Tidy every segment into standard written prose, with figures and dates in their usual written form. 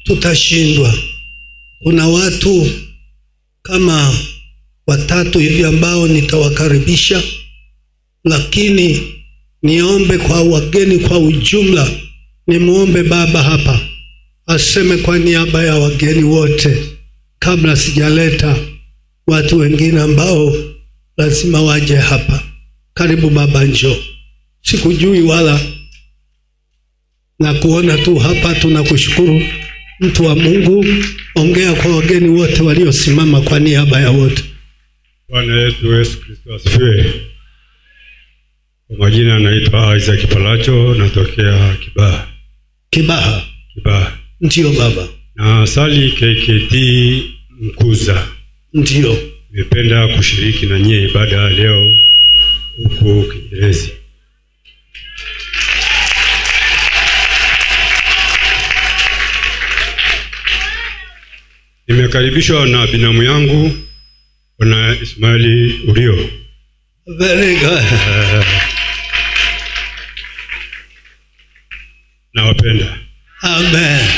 tutashindwa. Kuna watu kama 3 hivi ambao nitawakaribisha, lakini niombe kwa wageni kwa ujumla. Nimuombe baba hapa aseme kwa niaba ya wageni wote kabla sijaleta watu wengine ambao lazima waje hapa. Karibu baba, njoo. Sikujui wala na kuona tu hapa. Tunakushukuru mtu wa Mungu. Ongea kwa wageni wote waliosimama kwa niaba ya wote. Bwana yetu Yesu Kristo asifiwe. Kwa majina naitwa Isaac Palacho, natokea Kibaha. Kibaha? Kibaha. Ndio baba. Na sali KKT Mkuza. Ndio. Nimependa kushiriki na nyie ibada leo huko Kiingereza. Nimekaribishwa na binamu yangu Bwana Ismaili Urio. Very good. Nawapenda. Amen.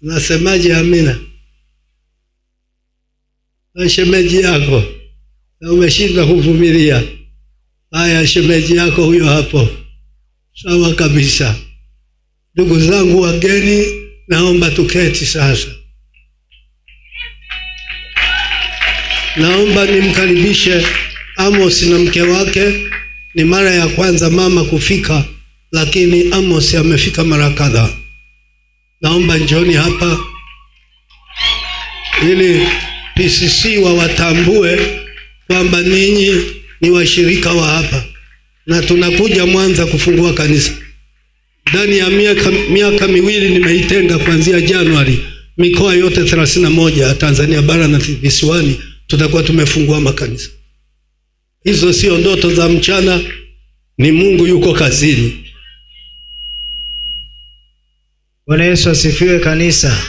Nasemaje amina? Na shemeji yako na umeshinda kuvumilia. Haya, shemeji yako huyo hapo. Sawa kabisa. Ndugu zangu wageni, naomba tuketi sasa. Naomba nimkaribishe Amos na mke wake. Ni mara ya kwanza mama kufika, lakini Amos amefika mara kadhaa. Naomba njoni hapa ili PCC wawatambue kwamba ninyi ni washirika wa hapa na tunakuja Mwanza kufungua kanisa. Ndani ya miaka miwili nimeitenga kuanzia Januari mikoa yote 31 Tanzania bara na visiwani tutakuwa tumefungua makanisa. Hizo sio ndoto za mchana, ni Mungu yuko kazini. Bwana Yesu asifiwe kanisa.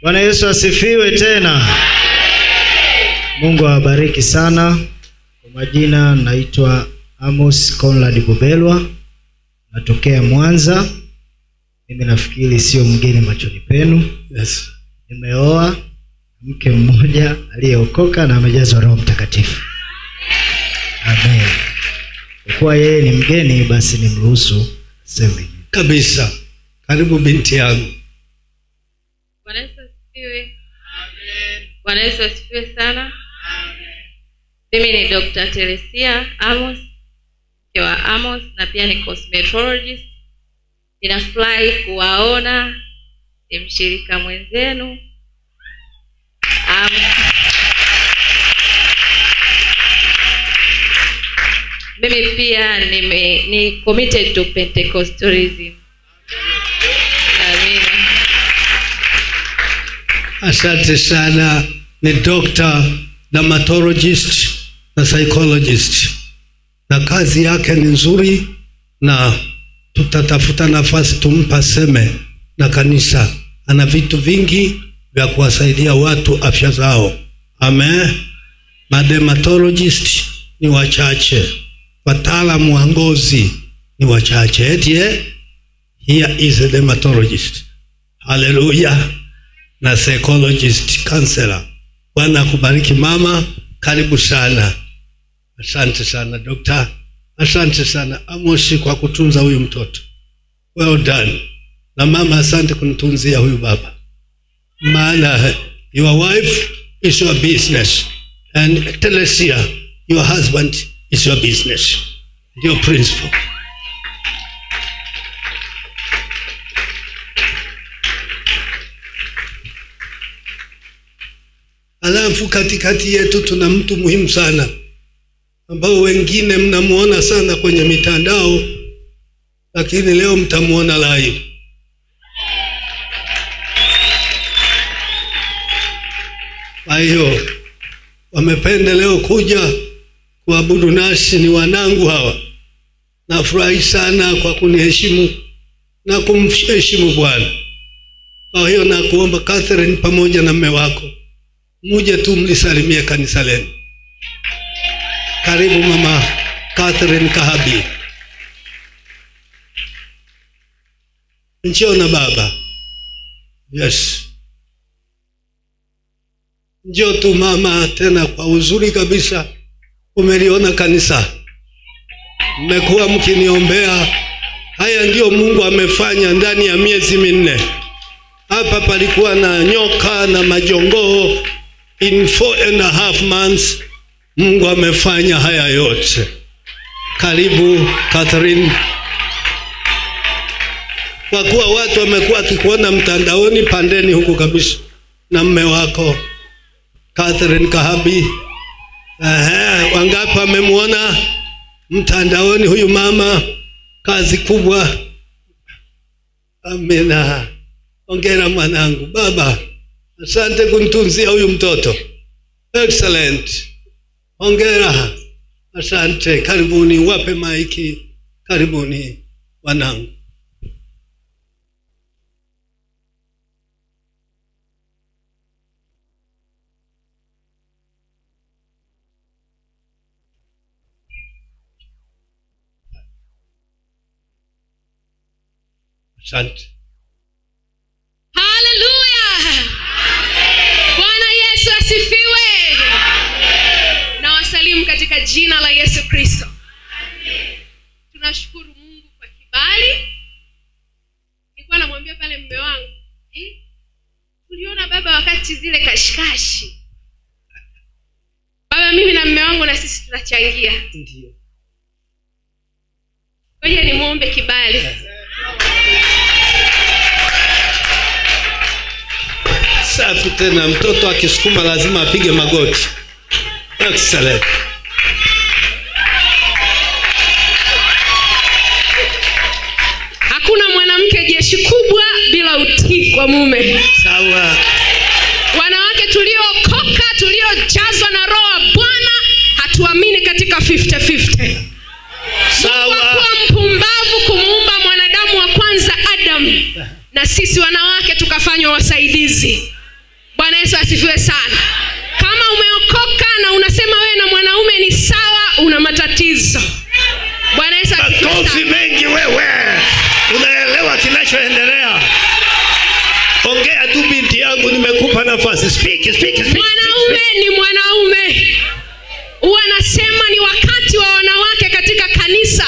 Bwana Yesu asifiwe tena. Mungu awabariki sana. Kwa majina naitwa Amos Conrad Bobelwa. Natokea Mwanza. Mimi nafikiri sio mgeni machoni penu. Yes. Nimeoa mke mmoja aliyeokoka na amejazwa Roho Mtakatifu. Amen. Kwa kuwa yeye ni mgeni, basi nimruhusu sema kabisa. Karibu binti yangu. Bwana Yesu asifiwe. Amen. Bwana Yesu asifiwe sana. Amen. Mimi ni Dr. Teresia Amos, mke wa Amos, na pia ni cosmetologist. Ninafurahi kuwaona, ni mshirika mwenzenu. Mimi pia ni committed to Pentecostalism. Amina. Asante sana. Ni doctor, dermatologist na psychologist, na kazi yake ni nzuri, na tutatafuta nafasi tumpa seme na kanisa. Ana vitu vingi vya kuwasaidia watu afya zao. Amen. Dermatologist ni wachache, wataalamu wa ngozi ni wachache. Here is a dermatologist. Hallelujah. Na psychologist, counselor. Bwana kubariki mama. Karibu sana. Asante sana doctor. Asante sana Amos kwa kutunza huyu mtoto. Well done. Na mama, asante kunitunzia huyu baba. Maana your wife is your business, and Teresia, your husband is your business. Your principle. Alafu katikati yetu tuna mtu muhimu sana ambao wengine mnamuona sana kwenye mitandao, lakini leo mtamuona live. Kwa hiyo wamependa leo kuja kuabudu nasi, ni wanangu hawa. Nafurahi sana kwa kuniheshimu na kumheshimu Bwana. Kwa hiyo nakuomba Catherine pamoja na mume wako muje tu mlisalimie kanisa lenu. Karibu mama Catherine Kahabi. Njoo na baba. Yes. Njoo tu mama, tena kwa uzuri kabisa. Umeliona kanisa. Mmekuwa mkiniombea. Haya ndio Mungu amefanya ndani ya miezi 4. Hapa palikuwa na nyoka na majongoo. In 4.5 months Mungu amefanya haya yote. Karibu Catherine. Kwa kuwa watu wamekuwa kikuona mtandaoni, pandeni huku kabisa na mume wako Catherine Kahabi. Wangapi wamemuona mtandaoni huyu mama? Kazi kubwa. Amina. Hongera mwanangu. Baba, asante kunitunzia huyu mtoto. Excellent. Hongera. Asante. Karibuni, wape maiki. Karibuni wanangu. Asante. Haleluya. Bwana Yesu asifiwe. Na wasalimu katika jina la Yesu Kristo. Tunashukuru Mungu kwa kibali. Nilikuwa namwambia pale mume wangu, tuliona baba wakati zile kashikashi. Baba, mimi na mume wangu na sisi tunachangia. Ndio. Ngoja nimuombe kibali. Safi tena, mtoto akisukuma lazima apige magoti. Excellent. Hakuna mwanamke jeshi kubwa bila utii kwa mume. Sawa. Wanawake tuliookoka, tuliojazwa na Roho wa Bwana, hatuamini katika 50-50. Sawa. Kwa mpumbavu kumuumba mwanadamu wa kwanza Adam, na sisi wanawake tukafanywa wasaidizi. Bwana Yesu asifiwe sana. Kama umeokoka na unasema wewe na mwanaume ni sawa, una matatizo. Bwana Yesu asifiwe sana. Makofi mengi wewe. Unaelewa kinachoendelea? Ongea tu binti yangu, nimekupa nafasi. Speak. Mwanaume ni mwanaume. Wanasema ni wakati wa wanawake katika kanisa.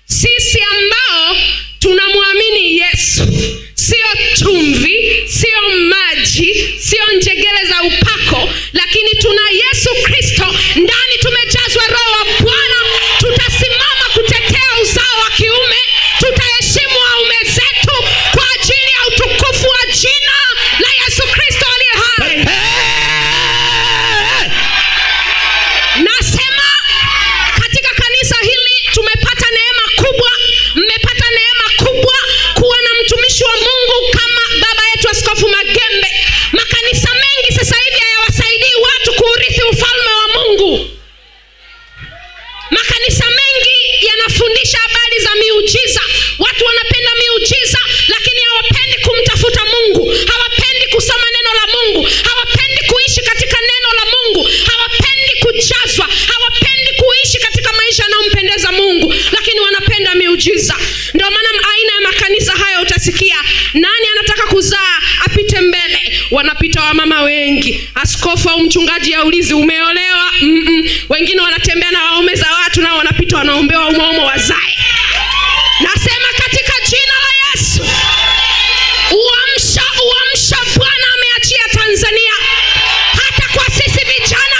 Sisi ambao tunamwamini Yesu, sio chumvi, sio maji, sio njegele za upako, lakini tuna Yesu Kristo ndani, tumejazwa Roho wa Bwana. Tutasimama kutetea uzao wa kiume, tutaheshimu waume zetu kwa ajili ya utukufu wa jina la Yesu Kristo aliye hai. Nasema katika kanisa hili tumepata neema kubwa, mmepata neema kubwa kuwa na mtumishi wa Mungu kama baba yetu Askofu Magembe. Makanisa mengi sasa hivi hayawasaidii watu kuurithi ufalme wa Mungu. Makanisa mengi yanafundisha habari za miujiza. Watu wanapenda miujiza, lakini hawapendi kumtafuta Mungu. Hawapendi kusoma neno la Mungu. Hawapendi kuishi katika neno la Mungu. Hawapendi kujazwa. Hawapendi kuishi katika maisha yanayompendeza Mungu, lakini wanapenda miujiza. Ndio maana aina ya makanisa hayo utasikia, nani anataka kuzaa apite mbele. Wanapita wamama wengi. Askofu au mchungaji aulizi umeolewa? Wengine wanatembea na waume za watu, nao wanapita wanaombewa umo wazae. Nasema katika jina la Yesu, uamsha Bwana ameachia Tanzania, hata kwa sisi vijana,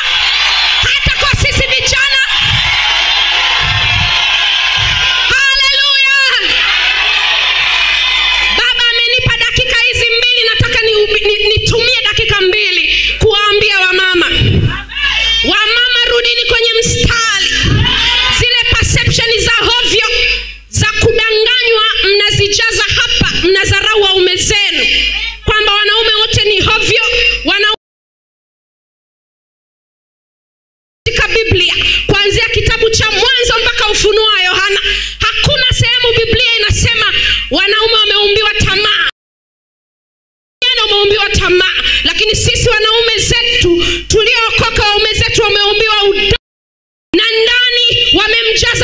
Haleluya. Baba amenipa dakika hizi 2, nataka nitumie dakika 2 kuwaambia wamama, rudini kwenye mstari. Zile perception za hovyo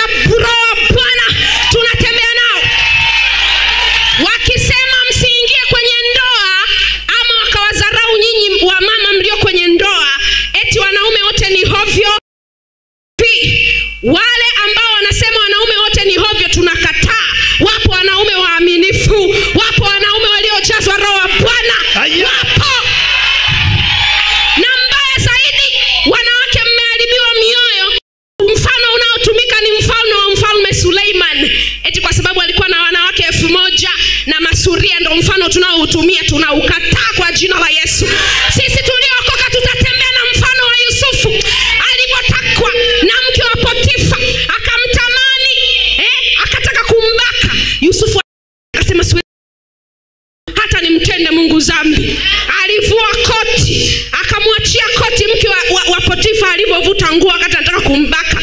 wamemjaza Roho wa Bwana, tunatembea nao. Wakisema msiingie kwenye ndoa, ama wakawadharau nyinyi wa mama mlio kwenye ndoa, eti wanaume wote ni hovyo. Wale ambao wanasema wanaume wote ni hovyo tunakataa. Wapo wanaume waaminifu, wapo wanaume waliojazwa Roho wa Bwana, wapo. Na mbaya zaidi, wanawake mmeharibiwa mioyo. Mfano unaotumika ni mfano wa mfalme Suleiman, eti kwa sababu alikuwa na wanawake 1000 na masuria, ndio mfano tunaoutumia, tunaukataa kwa jina la Yesu. Sisi tuliokoka tutatembea na mfano wa Yusufu alipotakwa na mke wa Potifa, akamtamani, akataka kumbaka. Yusufu akasema hata nimtende Mungu dhambi. Alivua koti, akamwachia koti mke wa Potifa alipovuta nguo akati anataka kumbaka.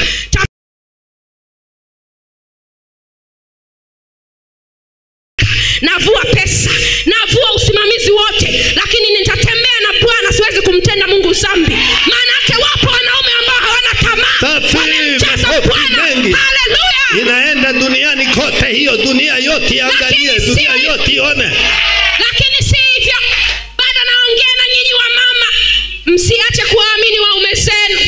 Navua pesa, navua usimamizi wote, lakini nitatembea na Bwana, siwezi kumtenda Mungu dhambi. Maana yake wapo wanaume ambao hawana tamaa, wamemjaza Bwana. Haleluya! Inaenda duniani kote, hiyo dunia yote iangalie, dunia yote ione. Lakini si hivyo. Bado naongea na nyinyi wa mama, msiache kuamini waume zenu.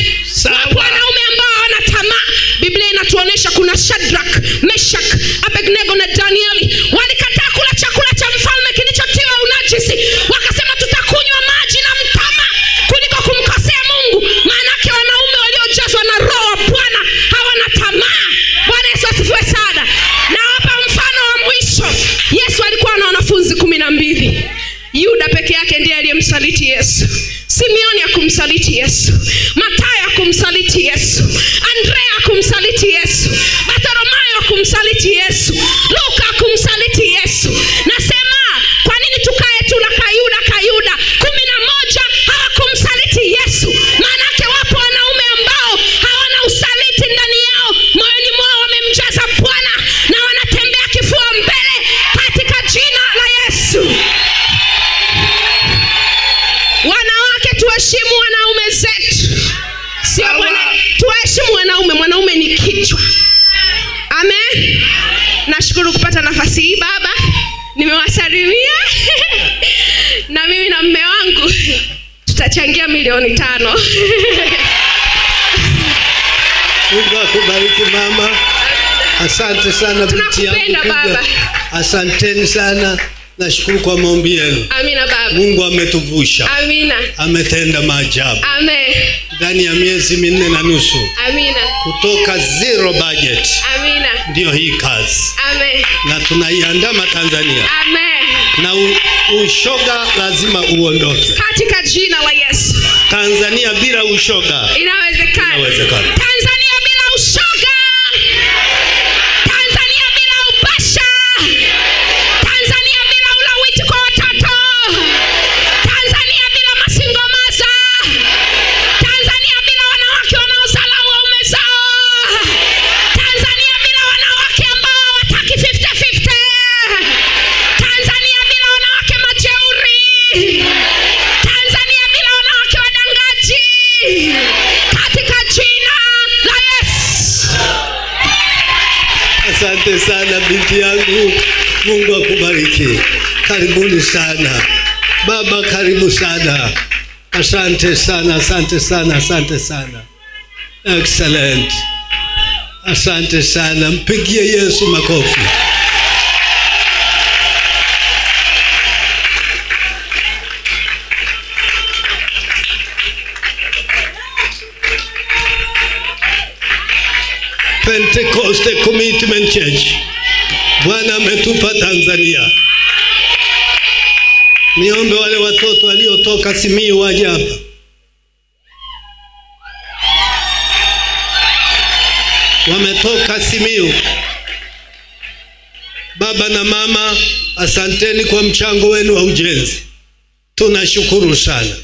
Wapo wanaume ambao hawana tamaa. Biblia inatuonesha kuna Shadrach, Meshach, Abednego na Danieli walikataa kula chakula cha mfalme kilichotiwa unajisi. Wakasema tutakunywa maji na mtama kuliko kumkosea Mungu. Maana yake wanaume waliojazwa na Roho wa Bwana hawana tamaa. Bwana Yesu asifiwe sana. Na hapa mfano wa mwisho, Yesu alikuwa na wanafunzi 12. Yuda peke yake ndiye aliyemsaliti Yesu. Simeoni akumsaliti Yesu, Mathayo akumsaliti Yesu, Andrea akumsaliti Yesu, Bartholomayo akumsaliti Yesu, Luka akumsaliti Yesu. Nasema kwa nini tukae tu na Kayuda 11 hawakumsaliti Yesu? Maana yake wapo wanaume ambao hawana usaliti ndani yao, moyoni mwao wamemjaza Bwana na wanatembea kifua mbele katika jina la Yesu. Wanawake tuheshimu wanaume zetu. Sio tuheshimu wanaume, mwanaume ni kichwa. Amen. Nashukuru kupata nafasi hii baba. Nimewasalimia. Na mimi na mume wangu tutachangia 5 milioni. Mungu akubariki mama. Asante sana binti yangu. Asanteni sana. Nashukuru kwa maombi yenu. Amina baba. Mungu ametuvusha. Amina. Ametenda maajabu. Amen. Ndani ya miezi 4 na nusu. Amina. Kutoka 0 budget. Amina. Ndio hii kazi. Amen. Na tunaiandama Tanzania. Amen. Na ushoga lazima uondoke. Katika jina la Yesu. Tanzania bila ushoga. Inawezekana. Inawezekana. Tanzania bila ushoga. Tanzania bila ubasha. Tanzania bila ulawiti kwa watoto. Tanzania bila masingomaza. Tanzania bila wanawake wanaosalau waume zao. Tanzania bila wanawake ambao hawataki 50-50. Tanzania bila wanawake majeuri. Tanzania bila wanawake wadangaji. Katika jina la Yesu. Asante sana binti yangu. Mungu akubariki. Karibuni sana. Baba karibu sana. Asante sana, asante sana, asante sana. Excellent. Asante sana. Mpigie Yesu makofi. Pentecost Commitment Church. Bwana ametupa Tanzania. Niombe wale watoto waliotoka Simiyu waje hapa. Wametoka Simiyu. Baba na mama, asanteni kwa mchango wenu wa ujenzi. Tunashukuru sana.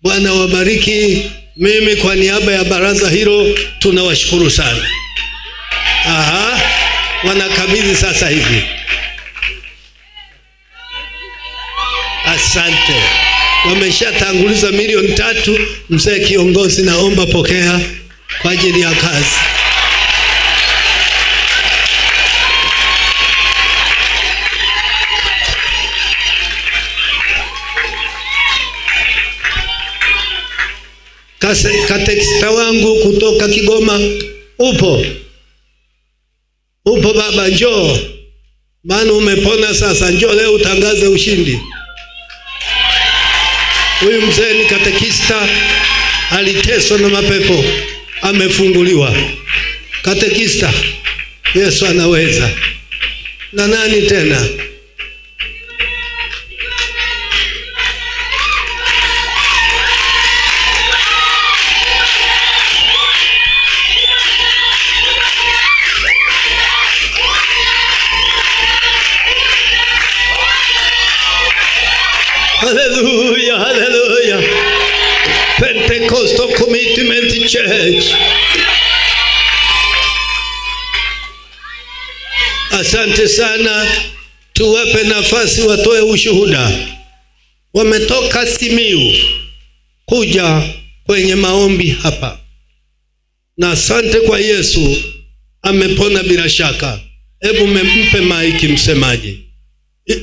Bwana wabariki. Mimi kwa niaba ya baraza hilo tunawashukuru sana. Wanakabidhi sasa hivi. Asante. Wameshatanguliza 3 milioni. Mzee kiongozi, naomba pokea kwa ajili ya kazi. Katekista wangu kutoka Kigoma, upo baba, njoo, maana umepona sasa, njoo leo utangaze ushindi. Huyu mzee ni katekista, aliteswa na mapepo, amefunguliwa. Katekista, Yesu anaweza. Na nani tena? Hallelujah, hallelujah. Pentecostal Commitment Church. Asante sana, tuwape nafasi watoe ushuhuda. Wametoka Simiyu kuja kwenye maombi hapa. Na asante kwa Yesu, amepona bila shaka. Hebu mpe maiki msemaji.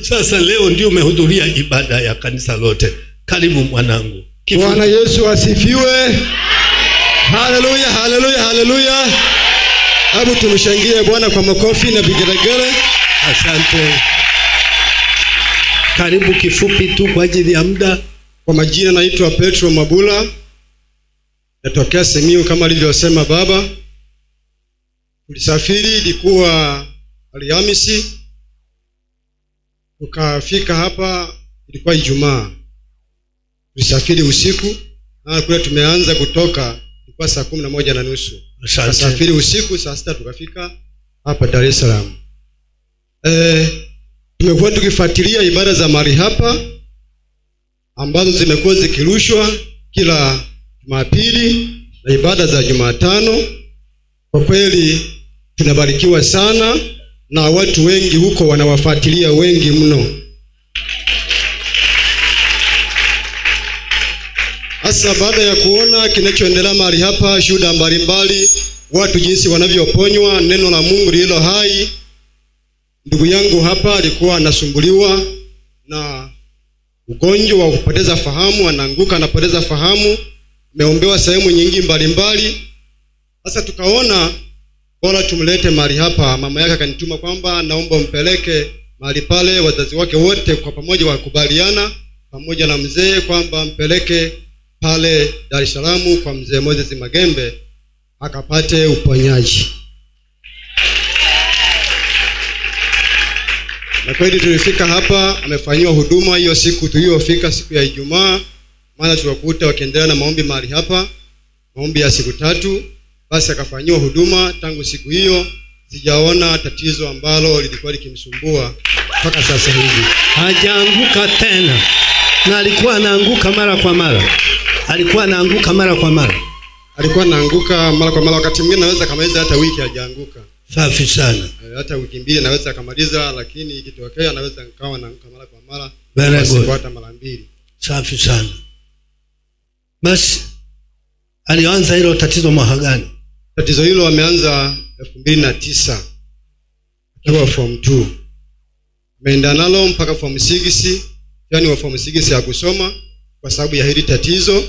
Sasa leo ndio umehudhuria ibada ya kanisa lote. Karibu mwanangu. Bwana Yesu asifiwe. Haleluya, haleluya, haleluya. Hebu tumshangilie Bwana kwa makofi na vigelegele. Asante. Karibu kifupi tu kwa ajili ya muda. Kwa majina naitwa Petro Mabula. Natokea Simiyu kama alivyosema baba. Tulisafiri, ilikuwa Alhamisi. Tukafika hapa ilikuwa Ijumaa. Tulisafiri usiku, na kule tumeanza kutoka ilikuwa saa 11:30. Tukasafiri usiku, saa 6 tukafika hapa Dar es Salaam. Tumekuwa tukifuatilia ibada za mahali hapa ambazo zimekuwa zikirushwa kila Jumapili na ibada za Jumatano. Kwa kweli tunabarikiwa sana, na watu wengi huko wanawafuatilia wengi mno. Hasa baada ya kuona kinachoendelea mahali hapa, shuhuda mbalimbali, watu jinsi wanavyoponywa, neno la Mungu lilo hai. Ndugu yangu hapa alikuwa anasumbuliwa na ugonjwa wa kupoteza fahamu, anaanguka anapoteza fahamu, ameombewa sehemu nyingi mbalimbali. Sasa tukaona bora tumlete mahali hapa. Mama yake akanituma kwamba naomba mpeleke mahali pale, wazazi wake wote kwa pamoja wakubaliana pamoja na mzee kwamba mpeleke pale Dar es Salaam kwa mzee Moses Magembe akapate uponyaji. Na kweli tulifika hapa, amefanyiwa huduma hiyo siku tuliyofika, siku ya Ijumaa, maana tukakuta wakiendelea na maombi mahali hapa, maombi ya siku 3. Basi akafanyiwa huduma. Tangu siku hiyo sijaona tatizo ambalo lilikuwa likimsumbua mpaka sasa hivi. Hajaanguka tena. Na alikuwa anaanguka mara kwa mara. Alikuwa anaanguka mara kwa mara. Wakati mwingine naweza kamaliza hata wiki hajaanguka. Safi sana. Hata wiki 2 naweza kamaliza, lakini ikitokea naweza nikawa naanguka mara kwa mara. Very good. Hata mara 2. Safi sana. Basi alianza hilo tatizo mwaka gani? Tatizo hilo ameanza 2009 akiwa form 2. Ameenda nalo mpaka form 6, yani wa form 6 ya kusoma. Kwa sababu ya hili tatizo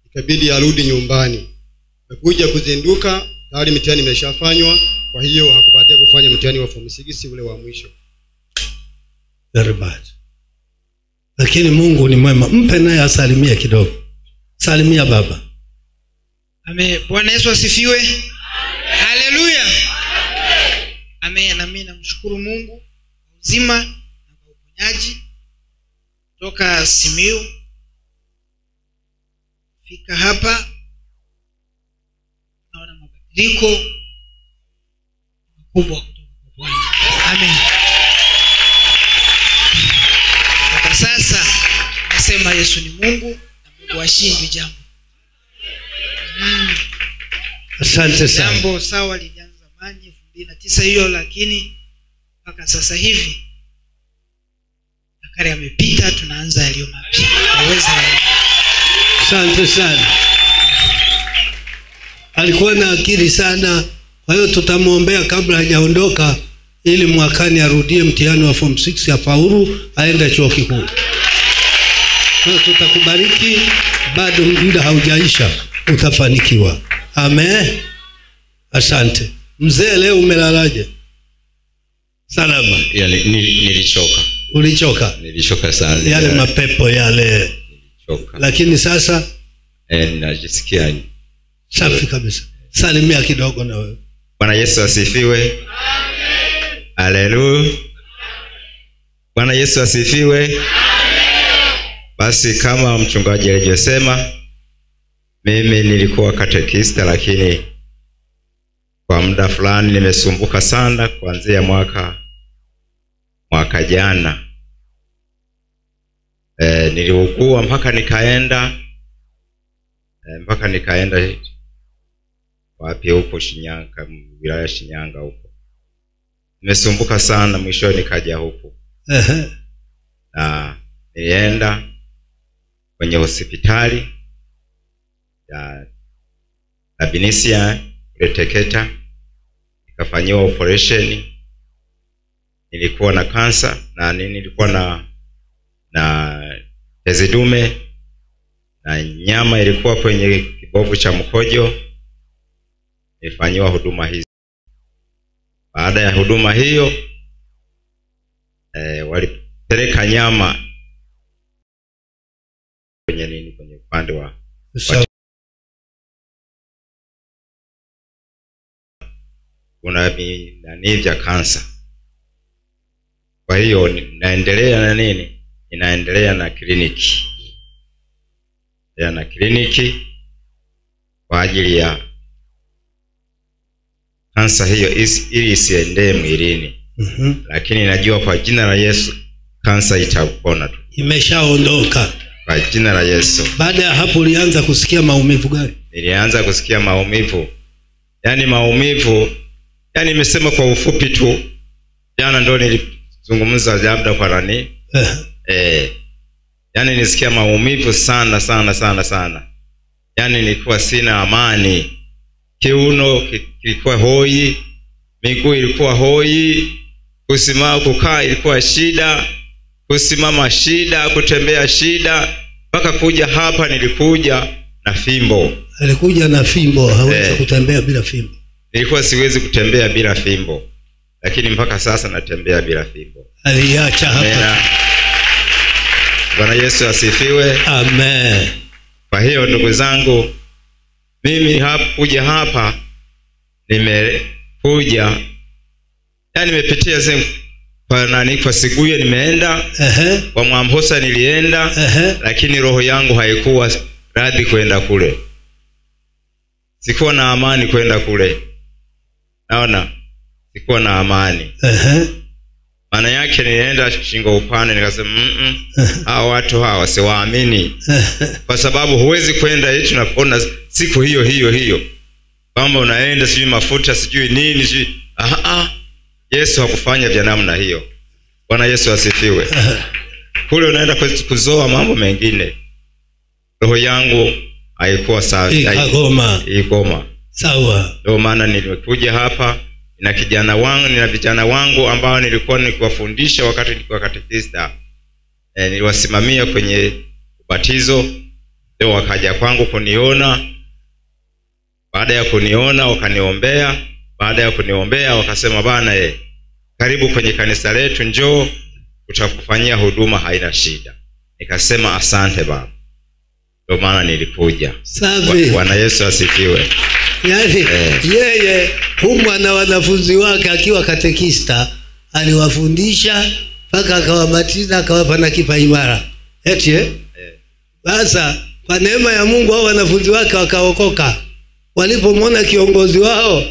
ikabidi arudi nyumbani. Kuja kuzinduka tayari mtihani imeshafanywa, kwa hiyo hakubahatika kufanya mtihani wa form 6 ule wa mwisho. Very bad. Lakini Mungu ni mwema. Mpe naye asalimie kidogo. Salimia baba. Amen. Bwana Yesu asifiwe. Haleluya. Amen. Na mimi namshukuru Mungu uzima na uponyaji toka Simiyu fika hapa, naona mabadiliko makubwa kutoka kwa Bwana. Amen. Kwa sasa nasema Yesu ni Mungu na Mungu hashindwi jambo. Asante sana. Jambo sawa lilianza zamani 2009 hiyo, lakini mpaka sasa hivi akari amepita, tunaanza yaliyo mapya. Asante sana. Alikuwa na akili sana, kwa hiyo tutamuombea kabla hajaondoka ili mwakani arudie mtihani wa form 6 afaulu aende chuo kikuu. Tutakubariki, bado muda haujaisha. utafanikiwa. Amen. Asante. Mzee, leo umelalaje? Salama. Nilichoka. Ulichoka? Nilichoka sana. Yale mapepo yale. Nilichoka. Lakini sasa ninajisikia safi kabisa. Salimia kidogo na wewe. Bwana Yesu asifiwe. Amen. Haleluya. Bwana Yesu asifiwe. Amen. Basi kama mchungaji alivyosema, mimi nilikuwa katekista, lakini kwa muda fulani nimesumbuka sana kuanzia mwaka jana. Niliugua mpaka nikaenda wapi huko Shinyanga, wilaya Shinyanga huko. Nimesumbuka sana, mwisho nikaja huko. Na nilienda kwenye hospitali ya Binisia Reteketa, nikafanyiwa operation. Nilikuwa na kansa na nilikuwa na tezi dume na nyama ilikuwa kwenye kibovu cha mkojo. Nilifanyiwa huduma hizi. Baada ya huduma hiyo walipeleka nyama kwenye upande wa kuna nani vya kansa. Kwa hiyo ninaendelea na kliniki. Kwa ajili ya kansa hiyo ili isiende mwilini. Lakini najua kwa jina la Yesu kansa itapona tu. Imeshaondoka kwa jina la Yesu. Baada ya hapo ulianza kusikia maumivu gani? Nilianza kusikia maumivu. Yaani nimesema kwa ufupi tu. Jana ndo nilizungumza labda kwa nani? Yaani nisikia maumivu sana. Yaani nilikuwa sina amani. Kiuno kilikuwa hoi, miguu ilikuwa hoi, kukaa ilikuwa shida, kusimama shida, kutembea shida, mpaka kuja hapa nilikuja na fimbo. Alikuja na fimbo, hawezi kutembea bila fimbo. Nilikuwa siwezi kutembea bila fimbo, lakini mpaka sasa natembea bila fimbo. Aliacha hapa. Bwana Yesu asifiwe. Amen. Kwa hiyo ndugu zangu, mimi kuja hapa nimekuja, yaani nimepitia sehemu kwa Siguye nimeenda, kwa Mwamhosa nilienda, lakini roho yangu haikuwa radhi kwenda kule. Sikuwa na amani kwenda kule. Naona sikuwa na amani. Maana yake nilienda shingo upande, nikasema hawa watu hawa siwaamini. Kwa sababu huwezi kwenda eti unapoona siku hiyo kwamba unaenda sijui mafuta sijui nini sijui. Yesu hakufanya vya namna hiyo. Bwana Yesu asifiwe. Kule unaenda kuzoa mambo mengine. Roho yangu haikuwa sawa. Ikagoma. Sawa. Ndio maana nilikuja hapa na vijana wangu ambao nilikuwa nikiwafundisha wakati nilikuwa katekista. Niliwasimamia kwenye ubatizo. Leo wakaja kwangu kuniona. Baada ya kuniona wakaniombea. Baada ya kuniombea wakasema, bana karibu kwenye kanisa letu, njoo tutakufanyia huduma, haina shida. Nikasema asante baba. Ndio maana nilikuja. Bwana Yesu asifiwe. Yaani yeye humu na wanafunzi wake akiwa katekista aliwafundisha mpaka akawabatiza, akawapa na kipaimara. Basa kwa neema ya Mungu hao wanafunzi wake wakaokoka. Walipomwona kiongozi wao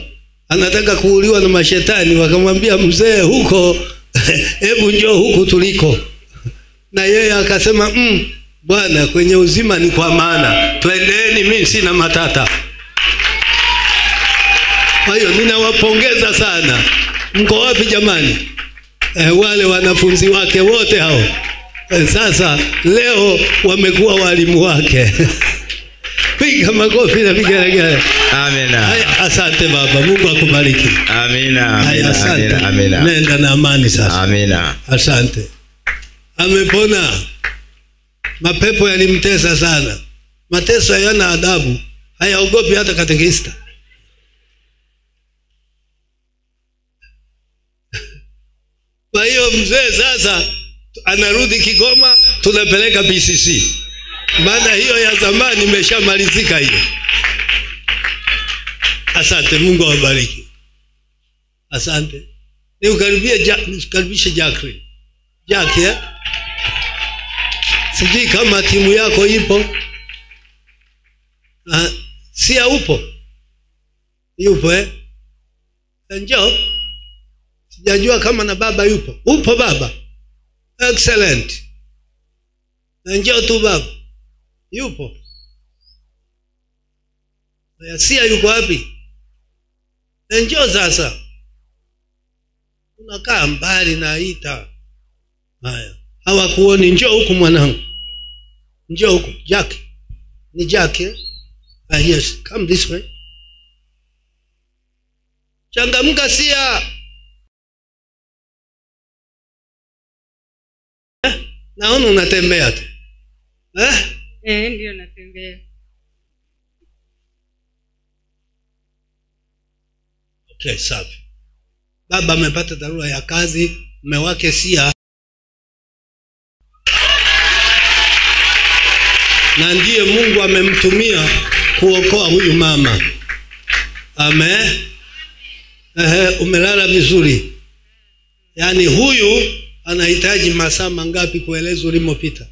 anataka kuuliwa na mashetani, wakamwambia mzee huko hebu njoo huku tuliko. Na yeye akasema Bwana, kwenye uzima ni kwa maana, twendeni, mimi sina matata. Kwa hiyo ninawapongeza sana. Mko wapi jamani? Wale wanafunzi wake wote hao. Sasa leo wamekuwa walimu wake. Piga makofi na vigelegele. Amina. Asante baba, Mungu akubariki. Amina. Amina. Nenda na amani sasa. Amina. Asante. Amepona. Mapepo yalimtesa sana. Mateso yana adabu. hayaogopi hata katekista. Kwa hiyo mzee sasa anarudi Kigoma, tunapeleka BCC. Maana hiyo ya zamani imeshamalizika hiyo. Asante, Mungu awabariki. Asante. Nikaribishe Jacqueline. Jack, ya? Sijui kama timu yako ipo. Sia upo? Yupo Njoo. Sijajua kama na baba yupo. Upo baba? Excellent. Njoo tu baba. Yupo. Sia yuko wapi? Njoo sasa. Unakaa mbali na ita. Haya. Hawakuoni, njoo huku mwanangu. Njoo huku. Jack. Ni Jack, eh? Yes. Come this way. Changamka Sia. Naona unatembea tu. Ndio natembea. Okay, safi. Baba amepata dharura ya kazi, mume wake Sia. Na ndiye Mungu amemtumia kuokoa huyu mama. Amen. Umelala vizuri. Yaani huyu anahitaji masaa mangapi kueleza ulimopita?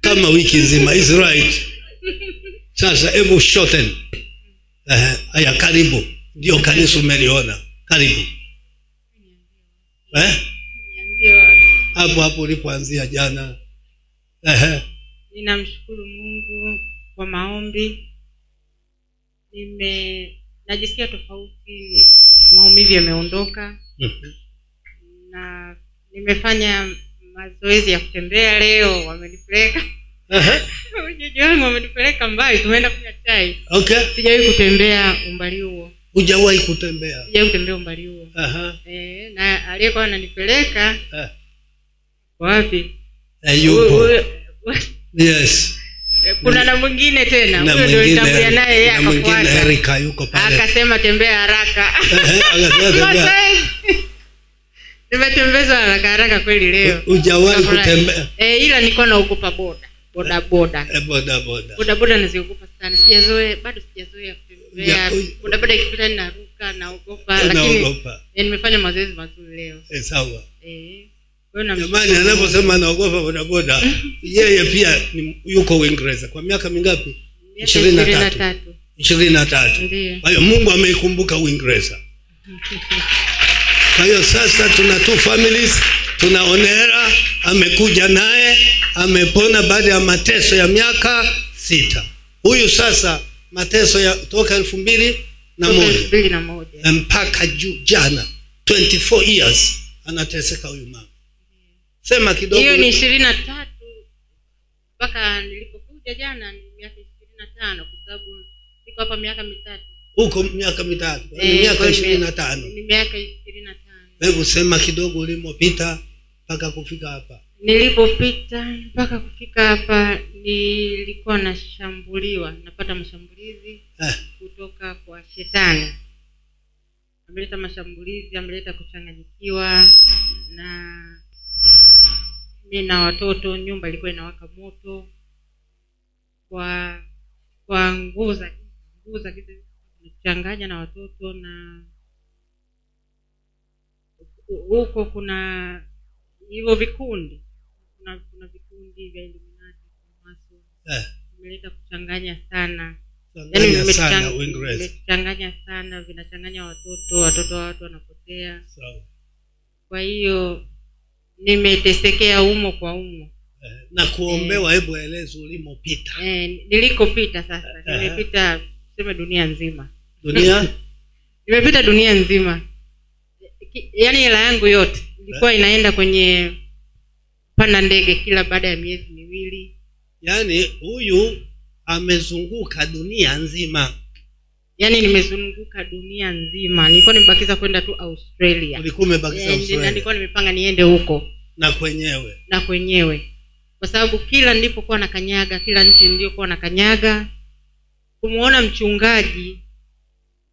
Kama wiki nzima. Is right. Sasa hebu shorten. Aya, karibu. Ndio kanisa umeliona. Karibu. Hapo ulipoanzia jana. Ninamshukuru Mungu kwa maombi. Najisikia tofauti, maumivu yameondoka. Na nimefanya mazoezi ya kutembea leo, wamenipeleka. Ujeje wangu wamenipeleka mbali, tumeenda kunywa chai. Okay. Sijawahi kutembea umbali huo. Hujawahi kutembea? Sijawahi kutembea umbali huo. Na aliyekuwa ananipeleka wapi? Yupo. Yes. Kuna na mwingine tena. Huyo ndio nitamwambia naye yeye akafuata. Erika yuko pale. Akasema tembea haraka. Nimetembezwa haraka kweli leo. Hujawahi kutembea? Ila nilikuwa naogopa boda. Boda naziogopa sana. Bado sijazoea kutembea. Boda ikipita ninaruka, naogopa, lakini nimefanya mazoezi mazuri leo. Sawa. Jamani, anaposema anaogopa boda, yeye pia yuko Uingereza. Kwa miaka mingapi? 23. 23. Ndiyo. Kwa hiyo Mungu ameikumbuka Uingereza. Kwa hiyo sasa tuna 2 families, tuna Onera amekuja naye, amepona baada ya mateso ya miaka 6. Huyu sasa mateso ya toka 2001 mpaka jana 24 years anateseka huyu mama. Sema kidogo. Hiyo ni 23 mpaka nilipokuja jana ni miaka 25 kwa sababu niko hapa miaka 3. Huko miaka 3. Miaka 25. Ni miaka 25. Hebu sema kidogo ulimopita mpaka kufika hapa. Nilipopita mpaka kufika hapa nilikuwa nashambuliwa, napata mashambulizi kutoka kwa shetani. Ameleta mashambulizi, ameleta kuchanganyikiwa, na mimi na watoto, nyumba ilikuwa inawaka moto kwa nguvu za kuchanganya na watoto. Na huko kuna hivyo vikundi, kuna vikundi vya Illuminati, vimeleta kuchanganya sana. Yaani vimechanganya sana, vinachanganya watoto wa watu wanapotea. Kwa hiyo nimetesekea umo kwa umo. Na kuombewa. Hebu eleza ulimopita. Nilikopita sasa. Nimepita sema dunia nzima. Dunia? Nimepita dunia nzima. Yaani hela yangu yote ilikuwa inaenda kwenye panda ndege kila baada ya miezi 2. Yaani huyu amezunguka dunia nzima. Yaani nimezunguka dunia nzima. Nilikuwa nimebakiza kwenda tu Australia. Ulikuwa umebakiza Australia? Nilikuwa nimepanga niende huko. Na kwenyewe. Kwa kwa sababu kila nilipokuwa na kanyaga, kila nchi niliyokuwa na kanyaga, kumuona mchungaji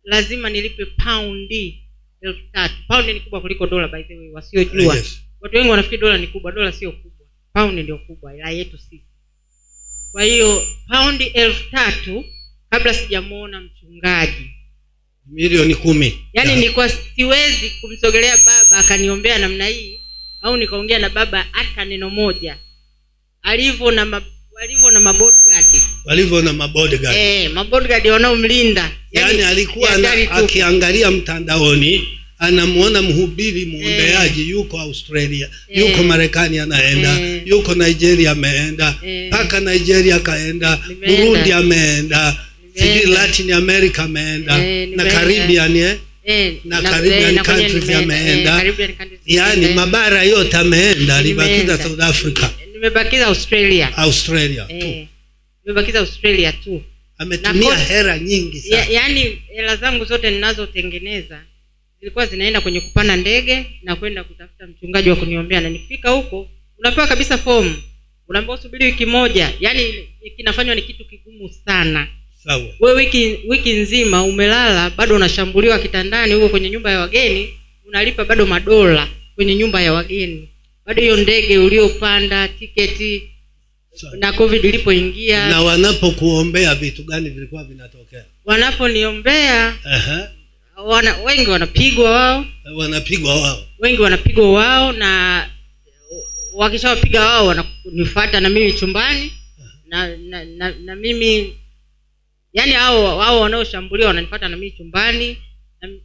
lazima nilipe paundi 3,000. Paundi ni kubwa kuliko dola, by the way, wasiojua. Yes. Watu wengi wanafikiri dola ni kubwa, dola sio kubwa. Paundi ndio kubwa ila yetu sisi. Kwa hiyo paundi 3,000 kabla sijamuona mchungaji. Milioni 10. Yaani nilikuwa siwezi kumsogelea baba akaniombea namna hii, au nikaongea na baba hata neno moja. Walivyo na mabodyguard. Mabodyguard wanaomlinda. Yaani alikuwa akiangalia mtandaoni, anamuona mhubiri muombeaji yuko Australia, yuko Marekani anaenda, yuko Nigeria ameenda, paka Nigeria kaenda, Burundi ameenda, Latin America ameenda, na Caribbean na Caribbean countries ameenda. Yaani mabara yote ameenda, alibakiza South Africa. Nimebakiza Australia. Nimebakiza Australia tu. Ametumia hela nyingi sana. Yaani hela zangu zote ninazotengeneza zilikuwa zinaenda kwenye kupanda ndege na kwenda kutafuta mchungaji wa kuniombea, na nikifika huko unapewa kabisa fomu. Unaambiwa subiri wiki moja. Yaani kinafanywa ni kitu kigumu sana. Sawa. Wewe wiki nzima umelala bado unashambuliwa kitandani huko kwenye nyumba ya wageni, unalipa bado madola kwenye nyumba ya wageni. Bado hiyo ndege uliopanda, tiketi na COVID ilipoingia. Na wanapokuombea vitu gani vilikuwa vinatokea? Wanaponiombea wengi wanapigwa wao, na wakishawapiga wao wananifuata na mimi chumbani, na mimi, yani hao wanaoshambuliwa wananifuata na mimi chumbani,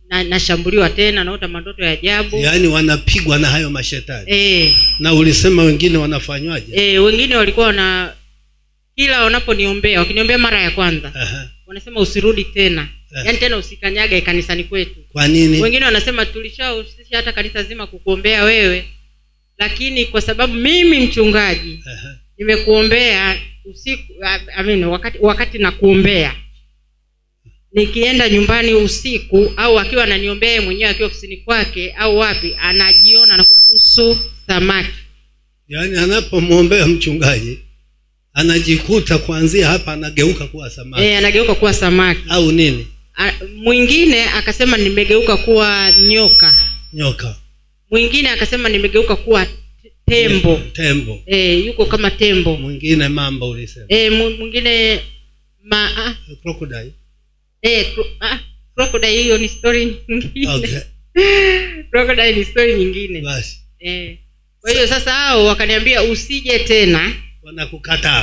na nashambuliwa tena, naota mandoto ya ajabu. Yaani wanapigwa na hayo mashetani. Na ulisema wengine wanafanywaje? Wengine walikuwa kila wanaponiombea, wakiniombea mara ya kwanza, wanasema usirudi tena. Yaani tena usikanyage kanisani kwetu. Kwa nini? Wengine wanasema tulishahusisha hata kanisa zima kukuombea wewe, lakini kwa sababu mimi mchungaji nimekuombea usiku, wakati na kuombea, nikienda nyumbani usiku au akiwa ananiombea mwenyewe akiwa ofisini kwake au wapi, anajiona anakuwa nusu samaki. Yaani anapomwombea mchungaji anajikuta kuanzia hapa anageuka kuwa samaki. Anageuka kuwa samaki au nini? Mwingine akasema nimegeuka kuwa nyoka. Mwingine akasema nimegeuka kuwa tembo. Yuko kama tembo. Mwingine mamba ulisema. Mwingine crocodile. Crocodile hiyo ni story nyingine. Okay. Crocodile ni story nyingine. Basi. Kwa hiyo sasa hao wakaniambia usije tena.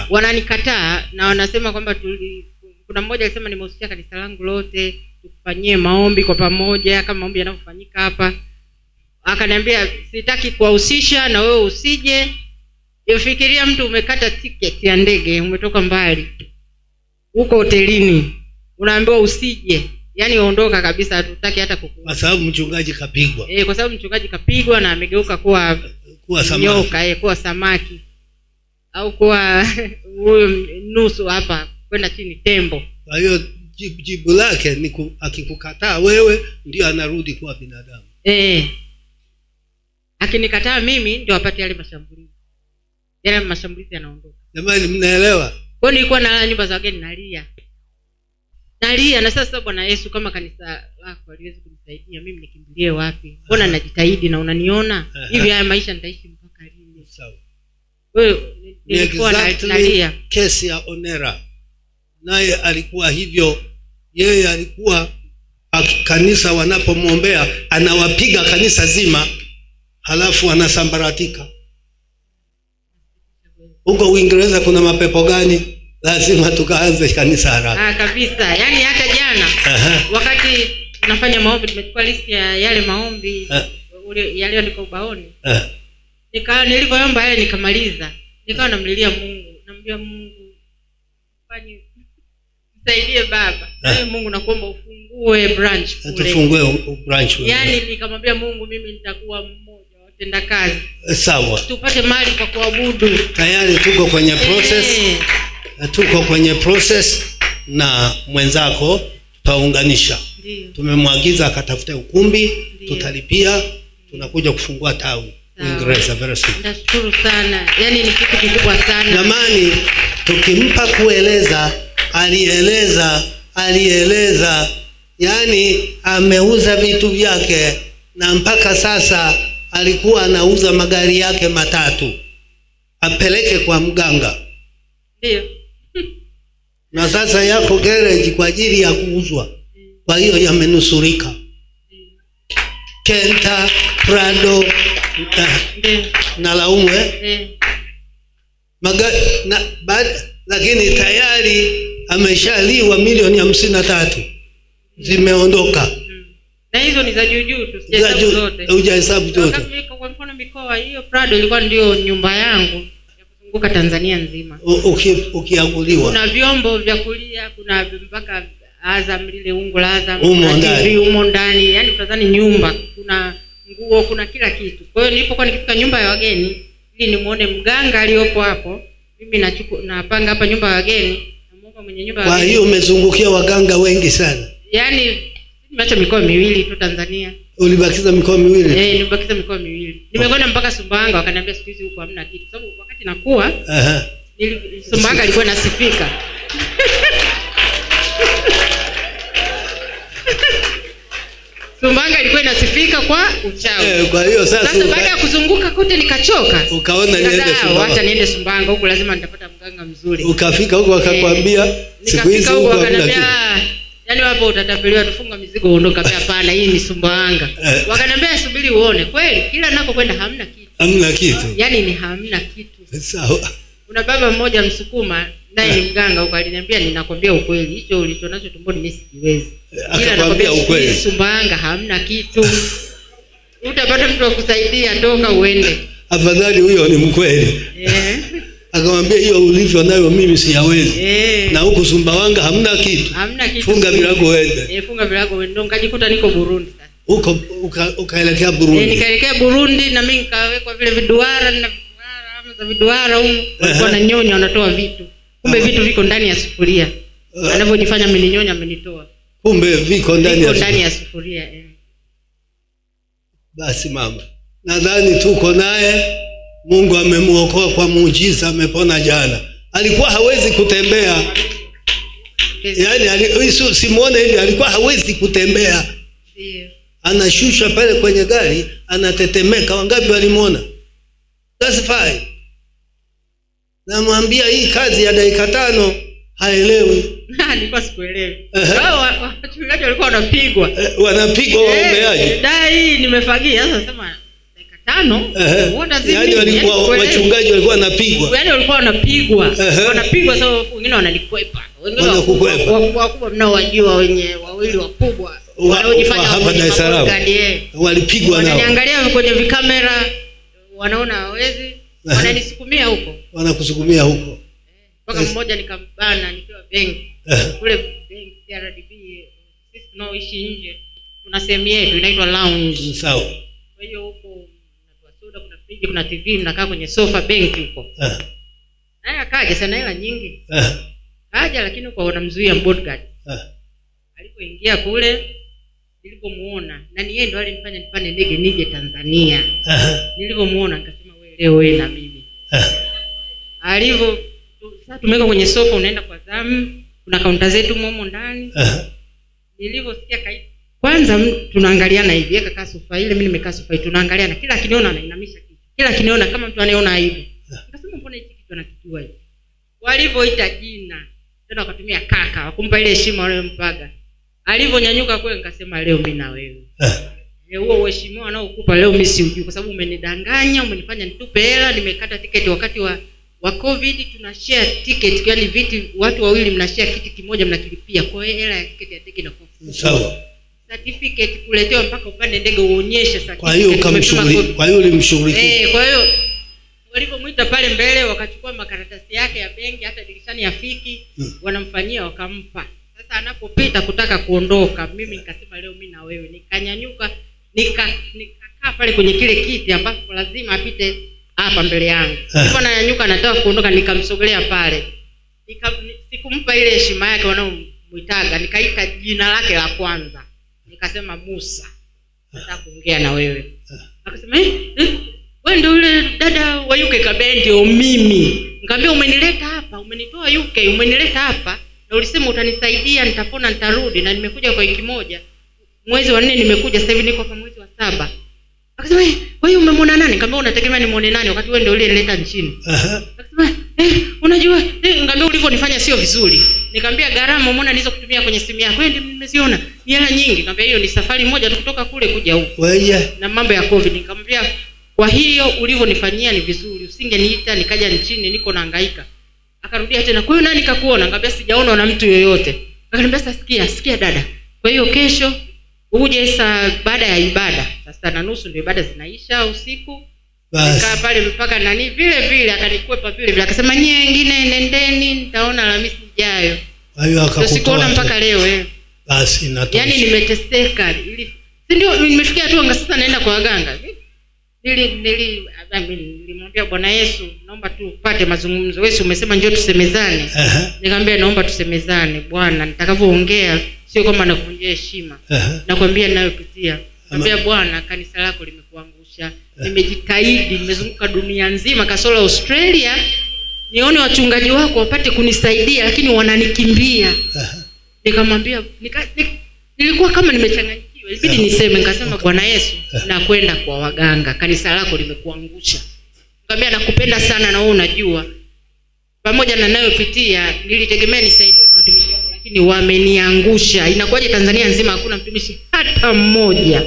Wananikataa na wanasema kwamba kuna mmoja alisema nimehusisha kanisa langu lote tufanyie maombi kwa pamoja kama maombi yanayofanyika hapa. Akaniambia sitaki kuwahusisha na wewe usije. Ufikiria mtu umekata tiketi ya ndege, umetoka mbali, uko hotelini, unaambiwa usije. Yaani ondoka kabisa, hatutaki hata kukuona. Kwa sababu mchungaji kapigwa. Kwa sababu mchungaji kapigwa na amegeuka kuwa samaki. Nyoka, kuwa samaki. Au kuwa huyo nusu hapa kwenda chini tembo. Kwa hiyo jibu lake ni akikukataa wewe ndio anarudi kuwa binadamu. Akinikataa mimi ndio apate yale mashambulizi. Yale mashambulizi yanaondoka. Jamani mnaelewa? Kwa hiyo nilikuwa nalala nyumba za wageni nalia na sasa Bwana Yesu, kama kanisa lako haliwezi kunisaidia mimi nikimbilie wapi? Mbona najitahidi na unaniona? Hivi haya maisha nitaishi mpaka lini? Sawa. Wewe nilikuwa nalia. Kesi ya Onera. Naye alikuwa hivyo. Yeye alikuwa kanisa wanapomwombea anawapiga kanisa zima, halafu anasambaratika. Huko Uingereza kuna mapepo gani? Lazima tukaanze kanisa haraka. Kabisa. Yaani hata jana wakati tunafanya maombi nimechukua listi ya yale maombi yale ndiko ubaoni. Nilipoomba yale nikamaliza, nikawa namlilia Mungu, namwambia Mungu fanye msaidie baba. Mungu nakuomba ufungue branch kule. Tufungue branch kule. Yaani nikamwambia Mungu mimi nitakuwa mmoja wa watenda kazi. Sawa. Tupate mali kwa kuabudu. Tayari tuko kwenye process na mwenzako tutaunganisha. Tumemwagiza akatafute ukumbi, tutalipia, tunakuja kufungua tawi. Uingereza. Very simple. Nashukuru sana. Yaani ni kitu kikubwa sana. Jamani, tukimpa kueleza, alieleza, yani ameuza vitu vyake na mpaka sasa alikuwa anauza magari yake 3 apeleke kwa mganga. Ndio. Na sasa yako garage kwa ajili ya kuuzwa. Kwa hiyo yamenusurika. Kenta, Prado, na Laume. Lakini tayari ameshaliwa milioni 53. Zimeondoka. Na hizo ni za juu tu, sijahesabu zote. Hujahesabu zote. Kwa mfano mikoa hiyo Prado ilikuwa ndio nyumba yangu ya kuzunguka Tanzania nzima. Ukiaguliwa. Kuna vyombo vya kulia, kuna mpaka Azam lile ungu la Azam, TV umo ndani, yani utadhani nyumba, kuna nguo, kuna kila kitu. Kwa hiyo nilipokuwa nikifika nyumba ya wageni ili nimuone mganga aliyopo hapo, mimi napanga hapa nyumba ya wageni, namuomba mwenye nyumba ya wageni. Kwa hiyo umezungukia waganga wengi sana. Yaani nimeacha mikoa 2 tu Tanzania. Ulibakiza mikoa 2? Nilibakiza mikoa 2. Nimekwenda mpaka Sumbawanga, wakaniambia siku hizi huko hamna kitu. Sababu wakati nakuwa Sumbawanga ilikuwa nasifika. Sumbawanga ilikuwa inasifika kwa uchawi. Kwa hiyo sasa baada ya kuzunguka kote nikachoka. Ukaona niende Sumbawanga. Acha niende Sumbawanga, huko lazima nitapata mganga mzuri. Ukafika huko akakwambia siku hizi huko hamna kitu. Yaani wapo utatapeliwa, tufunga mizigo uondoka. Hapana, hii ni Sumbawanga. Wakaniambia subiri uone. Kweli kila ninapokwenda hamna kitu. Hamna kitu. Yaani ni hamna kitu. Sawa. Kuna baba mmoja Msukuma naye ni mganga huko, aliniambia ninakwambia ukweli, hicho ulichonacho tumboni mimi sikiwezi. Ila nakwambia ukweli, Sumbawanga hamna kitu. Utapata mtu akusaidia, toka uende. Afadhali huyo ni mkweli. Akamwambia hiyo ulivyo nayo mimi siyawezi. Na huko Sumbawanga hamna kitu. Hamna kitu. Funga virago uende. Funga virago uende. Ndo nikajikuta niko Burundi sasa. Huko ukaelekea Burundi. Nikaelekea Burundi na mimi nikawekwa vile viduara na viduara huko. Walikuwa na nyonya wanatoa vitu. Kumbe vitu viko ndani ya sufuria. Anavyonifanya ameninyonya amenitoa. Kumbe viko ndani ya sufuria. Basi mama, nadhani tuko naye. Mungu amemuokoa kwa muujiza, amepona jana. Alikuwa hawezi kutembea. Yaani simuone hivi, alikuwa hawezi kutembea. Anashusha pale kwenye gari, anatetemeka. Wangapi walimuona? That's fine. Namwambia hii kazi ya dakika 5 haelewi. Nilikuwa sikuelewi. Wachungaji walikuwa wanapigwa. Wanapigwa waombeaji. Dai nimefagia sasa, sema dakika 5. Yaani walikuwa wachungaji walikuwa wanapigwa. Yaani walikuwa wanapigwa. Wanapigwa sababu wengine wananikwepa. Wengine wakubwa mnaowajua wenye wawili wakubwa. Wanaojifanya hapa Dar es Salaam. Walipigwa nao. Wananiangalia kwenye vikamera, wanaona hawezi. Wananisukumia huko. Wanakusukumia huko. Mpaka mmoja nikambana nikiwa benki. Kule benki CRDB sisi tunaoishi nje tuna sehemu yetu inaitwa lounge. Sawa. Kwa hiyo huko mnatoa soda, kuna friji, kuna TV, mnakaa kwenye sofa benki huko. Naye akaja sana hela nyingi. Kaja lakini huko wanamzuia bodyguard. Alipoingia kule nilipomuona na ni yeye ndo alinifanya nipande ndege nije Tanzania. Nilipomuona nikasema wewe leo wewe na mimi. Alivyo sasa tumeweka kwenye sofa, unaenda kwa zamu, kuna kaunta zetu momo ndani. Nilivyosikia kwanza tunaangaliana hivi, yeye kakaa sofa ile, mimi nimekaa sofa ile, tunaangaliana, kila kiniona anainamisha kichwa. Kila kiniona kama mtu anayeona aibu. Nikasema mbona hiki kitu anakijua hivi. Walivyoita jina, tena wakatumia kaka, wakumpa ile heshima wale mpaga. Alivyonyanyuka kule nikasema leo mimi na wewe. Huo heshima anaokupa leo mimi siujui kwa sababu umenidanganya, umenifanya nitupe hela, nimekata tiketi wakati wa COVID, tunashare ticket, yani watu wawili mnashare kiti kimoja mnakilipia. Kwa hiyo hela ya tiketi ya ndege inakuwa sawa. Certificate kuletewa mpaka upande ndege uonyeshe certificate. Kwa hiyo ulimshughulikia. Kwa hiyo walipomuita pale mbele wakachukua makaratasi yake ya benki, hata dirishani afiki, wanamfanyia wakampa. Sasa anapopita kutaka kuondoka, mimi nikasema leo mimi na wewe. Nikanyanyuka, nikakaa pale kwenye kile kiti ambapo lazima apite hapa mbele yangu. Ndipo nanyanyuka nataka kuondoka, nikamsogelea pale. Sikumpa ile heshima yake wanaomuitaga, nikaita jina lake la kwanza. Nikasema Musa, nataka kuongea na wewe. Akasema wewe ndio yule dada wa UK? Kaambia ndio mimi. Nikamwambia umenileta hapa, umenitoa UK, umenileta hapa na ulisema utanisaidia, nitapona, nitarudi, na nimekuja kwa wiki moja. Mwezi wa 4 nimekuja, sasa hivi niko kwa mwezi wa 7. Akasema wewe umemwona nani? Nikamwambia unategemea nimuone nani wakati wewe ndio uliyeleta nchini? Akasema unajua nikamwambia ulivyonifanya sio vizuri. Nikamwambia gharama umeona nilizokutumia kwenye simu yako wewe nimeziona ni hela nyingi. Nikamwambia hiyo ni safari moja tu kutoka kule kuja huko. Wewe na mambo ya COVID. Nikamwambia kwa hiyo ulivyonifanyia ni vizuri, usingeniita nikaja nchini niko nahangaika. Akarudia tena, kwa hiyo nani kakuona? Nikamwambia sijaona na mtu yoyote. Akaniambia sasa sikia dada, kwa hiyo kesho uje saa baada ya ibada saa 6:30 ndio ibada zinaisha usiku. Nikaa pale mpaka nani vile vile akanikwepa vile vile akasema nyingine nendeni nitaona Alhamisi ijayo. Hayo akakutoa mpaka leo basi inatosha. Yaani nimeteseka si ndio nimefikia tu anga sasa naenda kwa waganga. Nilimwambia Bwana Yesu naomba tu upate mazungumzo. Wewe umesema njoo tusemezane. Nikamwambia naomba tusemezane Bwana, nitakavyoongea sio kama nakuvunjia heshima. Nakwambia ninayopitia. Nikamwambia Bwana kanisa lako limekuangusha. Nimejitahidi, nimezunguka dunia nzima kasoro Australia. Nione wachungaji wako wapate kunisaidia lakini wananikimbia. Nikamwambia nilikuwa kama nimechanganyikiwa. Ilibidi niseme, nikasema Bwana Yesu nakwenda kwa waganga. Kanisa lako limekuangusha. Nikamwambia nakupenda sana na wewe unajua. Pamoja na ninayopitia nilitegemea nisaidiwe na watumishi wako lakini wameniangusha. Inakuwaje Tanzania nzima hakuna mtumishi hata mmoja?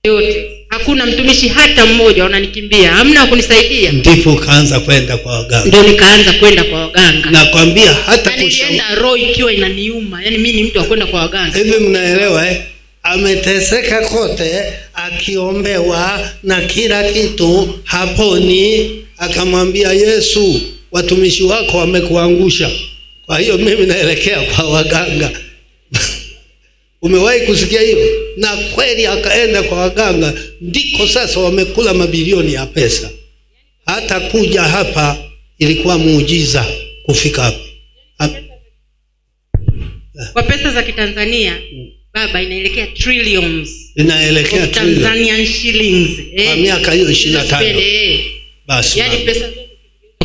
Yote hakuna mtumishi hata mmoja, wananikimbia. Hamna kunisaidia. Ndipo kaanza kwenda kwa waganga. Ndio nikaanza kwenda kwa waganga. Nakwambia hata nilienda roho ikiwa inaniuma. Yaani mimi ni mtu wa kwenda kwa waganga. Hivi mnaelewa ameteseka kote akiombewa na kila kitu haponi. Akamwambia Yesu watumishi wako wamekuangusha. Kwa hiyo mimi naelekea kwa waganga. Umewahi kusikia hiyo? Na kweli akaenda kwa waganga, ndiko sasa wamekula mabilioni ya pesa. Hata kuja hapa ilikuwa muujiza kufika hapa. Kwa pesa za Kitanzania baba inaelekea trillions. Inaelekea Tanzanian shillings. Kwa miaka hiyo 25. Basi. Yaani pesa zote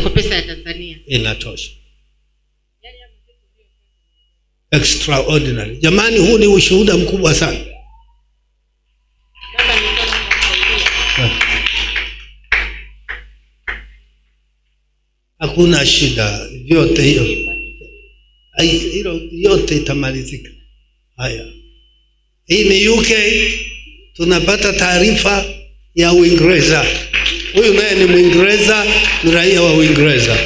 kwa pesa ya Tanzania inatosha. Extraordinary. Jamani, huu ni ushuhuda mkubwa sana. Hakuna shida, vyote hiyo yote itamalizika. Haya, hii ni UK. Tunapata taarifa ya Uingereza. Huyu naye ni Mwingereza, ni raia wa Uingereza.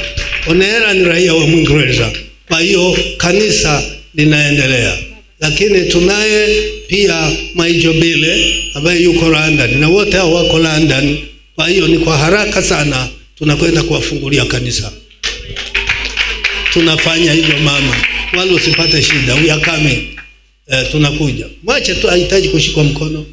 Onera ni raia wa Mwingereza. Kwa hiyo kanisa linaendelea. Lakini tunaye pia Maijobile ambaye yuko London na wote hao wako London. Kwa hiyo ni kwa haraka sana tunakwenda kuwafungulia kanisa. Tunafanya hivyo mama, wala usipate shida. We are coming. Tunakuja. Mwache tu, hahitaji kushikwa mkono.